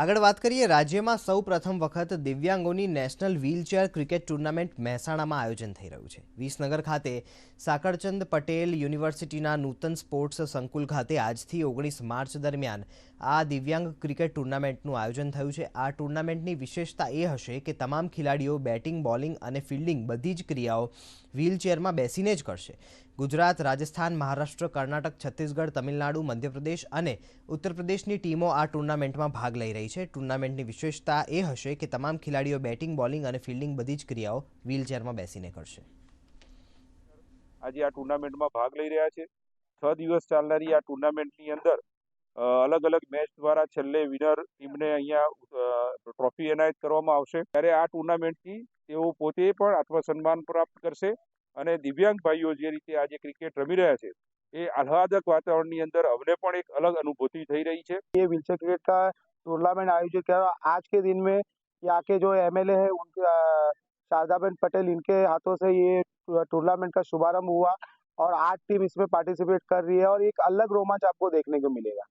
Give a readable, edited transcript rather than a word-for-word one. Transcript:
આગળ વાત કરીએ, રાજ્યમાં સૌ પ્રથમ વખત દિવ્યાંગોની નેશનલ વ્હીલચેર ક્રિકેટ ટુર્નામેન્ટ મહેસાણામાં આયોજન થઈ રહ્યું છે. વિસનગર ખાતે સાકળચંદ પટેલ યુનિવર્સિટીના નૂતન સ્પોર્ટ્સ સંકુલ ખાતે આજથી 19 માર્ચ દરમિયાન આ દિવ્યાંગ ક્રિકેટ ટુર્નામેન્ટનું આયોજન થયું છે. આ ટુર્નામેન્ટની વિશેષતા એ હશે કે તમામ ખેલાડીઓ બેટિંગ, બોલિંગ અને ફિલ્ડિંગ બધી જ ક્રિયાઓ વ્હીલચેરમાં બેસીને જ કરશે. ગુજરાત, રાજસ્થાન, મહારાષ્ટ્ર, કર્ણાટક, છત્તીસગઢ, તમિલનાડુ, મધ્યપ્રદેશ અને ઉત્તર પ્રદેશની ટીમો આ ટુર્નામેન્ટમાં ભાગ લઈ રહી છે. ટુર્નામેન્ટની વિશેષતા એ હશે કે તમામ ખેલાડીઓ બેટિંગ, બોલિંગ અને ફિલ્ડિંગ બધી જ ક્રિયાઓ વ્હીલચેરમાં બેસીને કરશે. આજે આ ટુર્નામેન્ટમાં ભાગ લઈ રહ્યા છે. 6 દિવસ ચાલનારી આ ટુર્નામેન્ટની અંદર અલગ અલગ મેચ દ્વારા છેલ્લે વિનર ટીમને અહીંયા ટ્રોફી એનાયત કરવામાં આવશે. ત્યારે આ ટુર્નામેન્ટથી તેઓ પોતે પણ આત્મસન્માન પ્રાપ્ત કરશે અને દિવ્યાંગ ભાઈઓ જે રીતે આજે ક્રિકેટ રમી રહ્યા છે એ આહલાદક વાतावरण अंदर हमने पण एक अलग अनुभूति થઈ રહી છે. ये व्हीलचेयर क्रिकेट का टूर्नामेंट आयोजित किया आज के दिन में यहाँ के जो एमएलए है उनके शारदाबेन पटेल इनके हाथों से ये टूर्नामेंट का शुभारंभ हुआ और 8 टीम इसमें पार्टिसिपेट कर रही है और एक अलग रोमांच आपको देखने को मिलेगा.